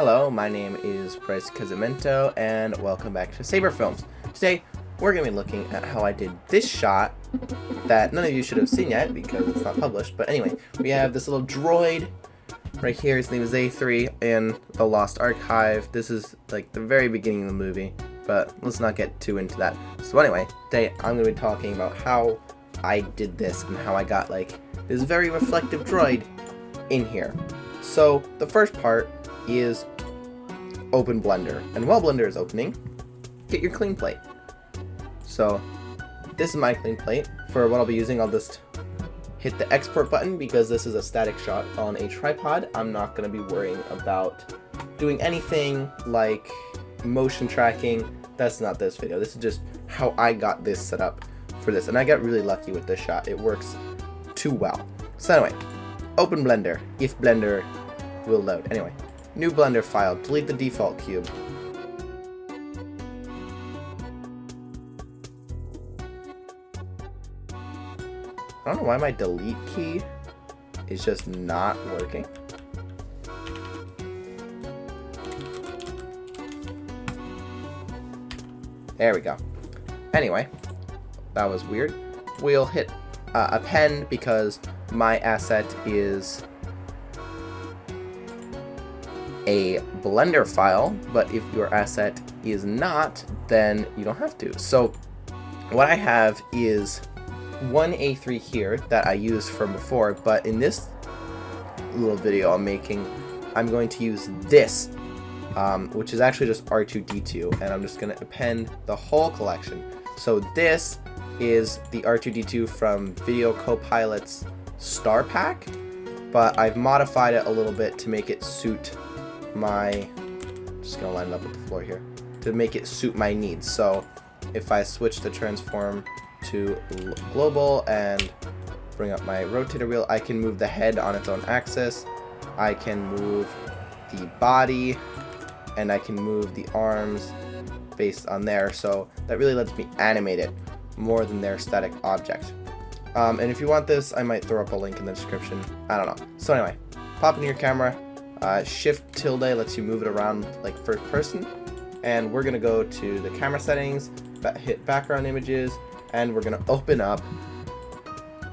Hello, my name is Bryce and welcome back to Saber Films. Today, we're going to be looking at how I did this shot that none of you should have seen yet because it's not published. But anyway, we have this little droid right here. His name is A3 in the Lost Archive. This is like the very beginning of the movie, but let's not get too into that. So anyway, today I'm going to be talking about how I did this and how I got like this very reflective droid in here. So the first part is open Blender, and while Blender is opening, get your clean plate. So this is my clean plate. For what I'll be using, I'll just hit the export button because this is a static shot on a tripod. I'm not going to be worrying about doing anything like motion tracking. That's not this video. This is just how I got this set up for this, and I got really lucky with this shot. It works too well. So anyway, open Blender if Blender will load. Anyway, new Blender file, delete the default cube. I don't know why my delete key is just not working. There we go. Anyway, that was weird. We'll hit append because my asset is a Blender file, but if your asset is not, then you don't have to. So what I have is one A3 here that I used from before, but in this little video I'm making, I'm going to use this, which is actually just R2-D2, and I'm just going to append the whole collection. So this is the R2-D2 from Video Copilot's Star Pack, but I've modified it a little bit to make it suit my, just gonna line it up with the floor here, to make it suit my needs. So if I switch the transform to global and bring up my rotator wheel, I can move the head on its own axis, I can move the body, and I can move the arms based on there. So that really lets me animate it more than their static object. And if you want this, I might throw up a link in the description. I don't know. So anyway, pop into your camera. Shift tilde lets you move it around like first person, and we're gonna go to the camera settings, hit background images, and we're gonna open up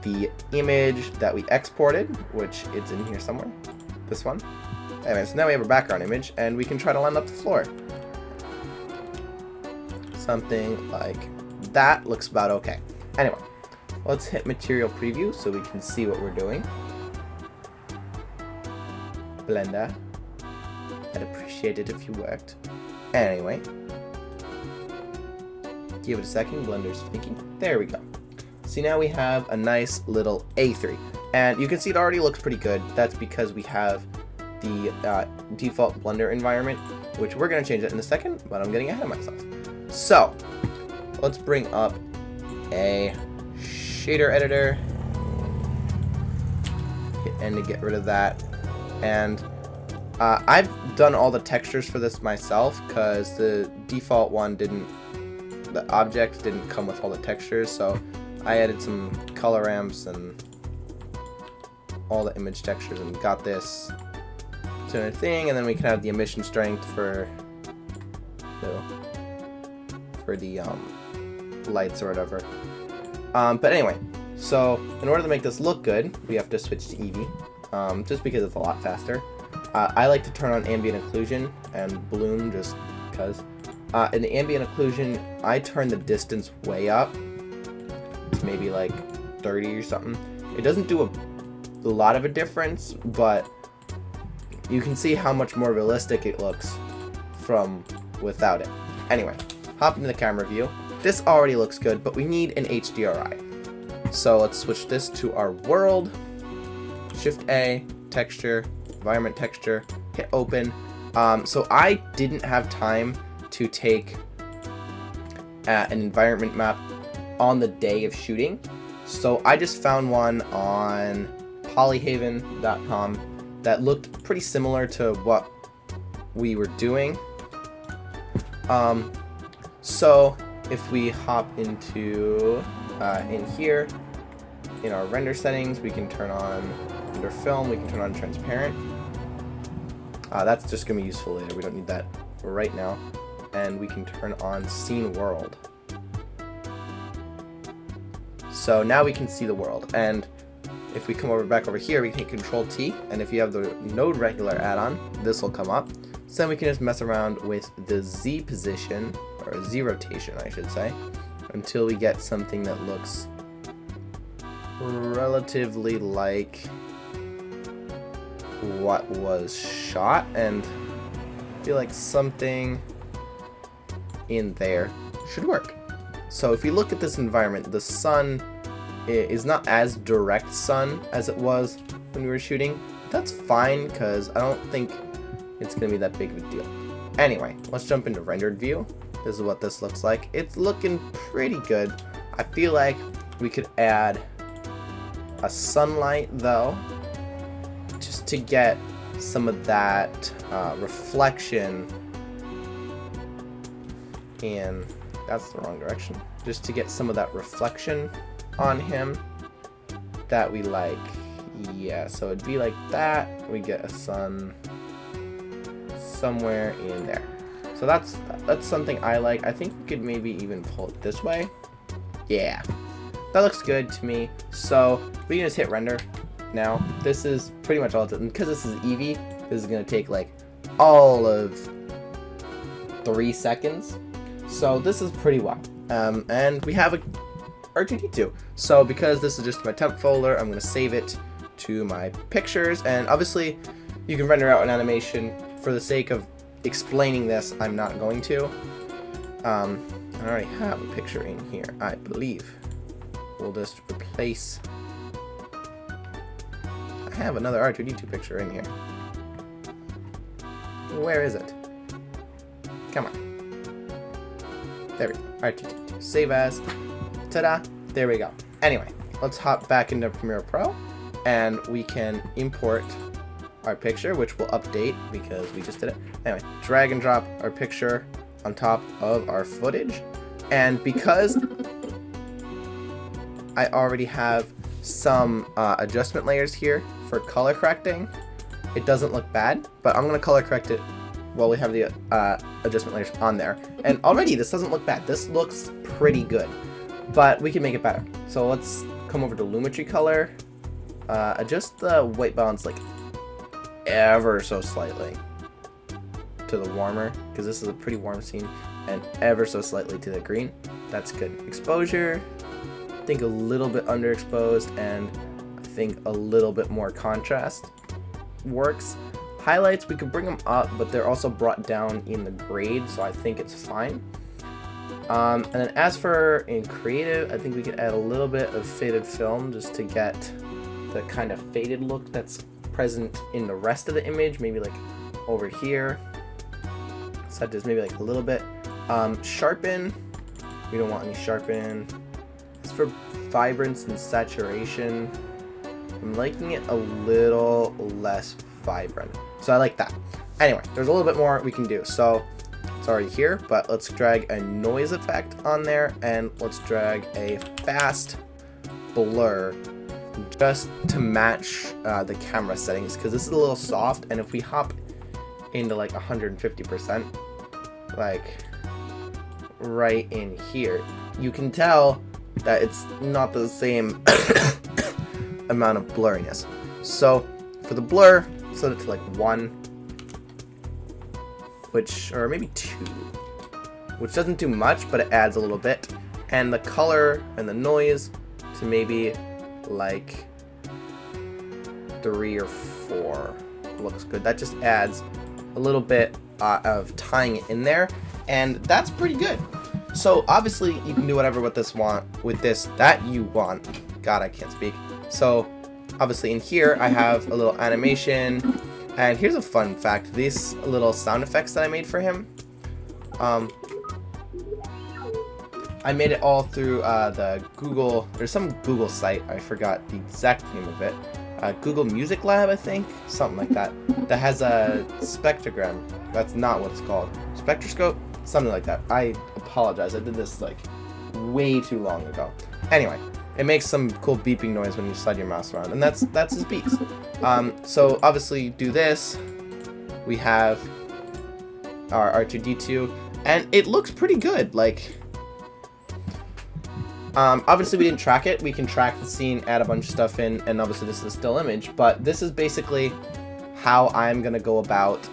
the image that we exported, which it's in here somewhere, this one. Anyway, so now we have a background image, and we can try to line up the floor. Something like that looks about okay. Anyway, let's hit material preview so we can see what we're doing. Blender, I'd appreciate it if you worked. Anyway, give it a second, Blender's thinking. There we go. See, now we have a nice little A3, and you can see it already looks pretty good. That's because we have the default Blender environment, which we're going to change it in a second, but I'm getting ahead of myself. So let's bring up a shader editor, hit N to get rid of that. And I've done all the textures for this myself because the default one the object didn't come with all the textures, so I added some color ramps and all the image textures and got this to a thing, and then we can have the emission strength for the lights or whatever. But anyway, so in order to make this look good, we have to switch to Eevee. Just because it's a lot faster. I like to turn on ambient occlusion and bloom just because. In the ambient occlusion, I turn the distance way up to maybe like 30 or something. It doesn't do a lot of a difference, but you can see how much more realistic it looks from without it. Anyway, hop into the camera view. This already looks good, but we need an HDRI. So let's switch this to our world. Shift A, texture, environment texture, hit open. So I didn't have time to take an environment map on the day of shooting. So I just found one on polyhaven.com that looked pretty similar to what we were doing. So if we hop into in here, in our render settings, we can turn on under film, we can turn on transparent. That's just going to be useful later. We don't need that right now. And we can turn on scene world. So now we can see the world. And if we come back over here, we can hit Control T. And if you have the node regular add-on, this will come up. So then we can just mess around with the Z position, or Z rotation, I should say, until we get something that looks relatively like what was shot, and I feel like something in there should work. So if you look at this environment, the sun is not as direct sun as it was when we were shooting. That's fine, because I don't think it's going to be that big of a deal. Anyway, let's jump into rendered view. This is what this looks like. It's looking pretty good. I feel like we could add a sunlight though, just to get some of that reflection in, that's the wrong direction, just to get some of that reflection on him that we like. Yeah, so it'd be like that. We get a sun somewhere in there. So that's something I like. I think we could maybe even pull it this way. Yeah, that looks good to me. So we can just hit render now. This is pretty much all it does. And because this is Eevee, this is going to take like all of 3 seconds. So this is pretty well. And we have a R2-D2. So because this is just my temp folder, I'm going to save it to my pictures. And obviously you can render out an animation. For the sake of explaining this, I'm not going to. I already have a picture in here, I believe. We'll just replace. I have another R2-D2 picture in here. Where is it? Come on. There we go. R2-D2. Save as. Ta-da. There we go. Anyway, let's hop back into Premiere Pro, and we can import our picture, which will update because we just did it. Anyway, drag and drop our picture on top of our footage. And because I already have some adjustment layers here for color correcting, it doesn't look bad, but I'm going to color correct it while we have the adjustment layers on there. And already this doesn't look bad. This looks pretty good, but we can make it better. So let's come over to Lumetri color, adjust the white balance like ever so slightly to the warmer, because this is a pretty warm scene, and ever so slightly to the green. That's good. Exposure, I think a little bit underexposed, and I think a little bit more contrast works. Highlights, we could bring them up, but they're also brought down in the grade, so I think it's fine. And then as for in creative, I think we could add a little bit of faded film just to get the kind of faded look that's present in the rest of the image, maybe like over here, such as maybe like a little bit. Sharpen, we don't want any sharpen. As for vibrance and saturation, I'm liking it a little less vibrant, so I like that. Anyway, there's a little bit more we can do. So it's already here, but let's drag a noise effect on there, and let's drag a fast blur just to match the camera settings, because this is a little soft, and if we hop into like 150%, like right in here, you can tell that it's not the same amount of blurriness. So for the blur, set it to like 1, which, or maybe 2, which doesn't do much, but it adds a little bit. And the color and the noise to maybe like 3 or 4 looks good. That just adds a little bit of tying it in there, and that's pretty good. So obviously you can do whatever with this that you want. God, I can't speak. So obviously in here I have a little animation, and here's a fun fact: these little sound effects that I made for him, I made it all through the Google, there's some Google site, I forgot the exact name of it, Google Music Lab, I think, something like that, that has a spectrogram. That's not what it's called. Spectroscope? Something like that. I apologize, I did this like way too long ago. Anyway, it makes some cool beeping noise when you slide your mouse around, and that's his beats. So obviously do this, we have our R2-D2, and it looks pretty good. Like, obviously we didn't track it. We can track the scene, add a bunch of stuff in, and obviously this is a still image, but this is basically how I'm gonna go about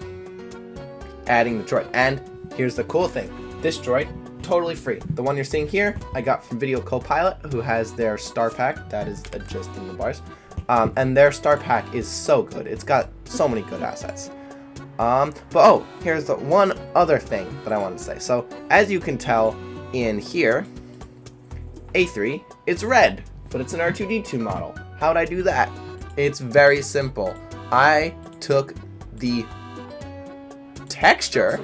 adding the droid. And here's the cool thing. This droid, totally free. The one you're seeing here, I got from Video Copilot, who has their star pack. That is adjusting the bars. And their star pack is so good. It's got so many good assets. But oh, here's the one other thing that I wanted to say. So as you can tell in here, A3, it's red, but it's an R2-D2 model. How'd I do that? It's very simple. I took the texture.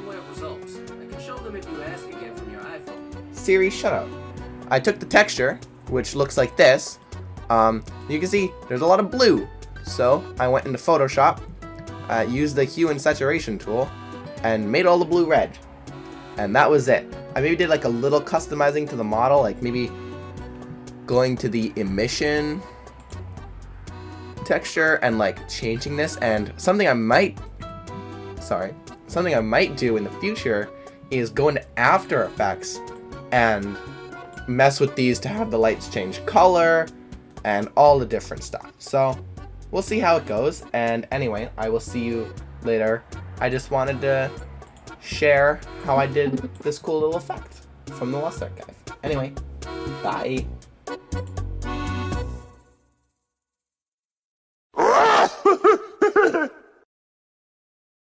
Siri, shut up. I took the texture, which looks like this. You can see there's a lot of blue. So I went into Photoshop, used the hue and saturation tool, and made all the blue red. And that was it. I maybe did like a little customizing to the model, like maybe going to the emission texture and like changing this. And something I might do in the future is go into After Effects and mess with these to have the lights change color and all the different stuff. So we'll see how it goes. And anyway, I will see you later. I just wanted to share how I did this cool little effect from the Lost Archive. Anyway, bye.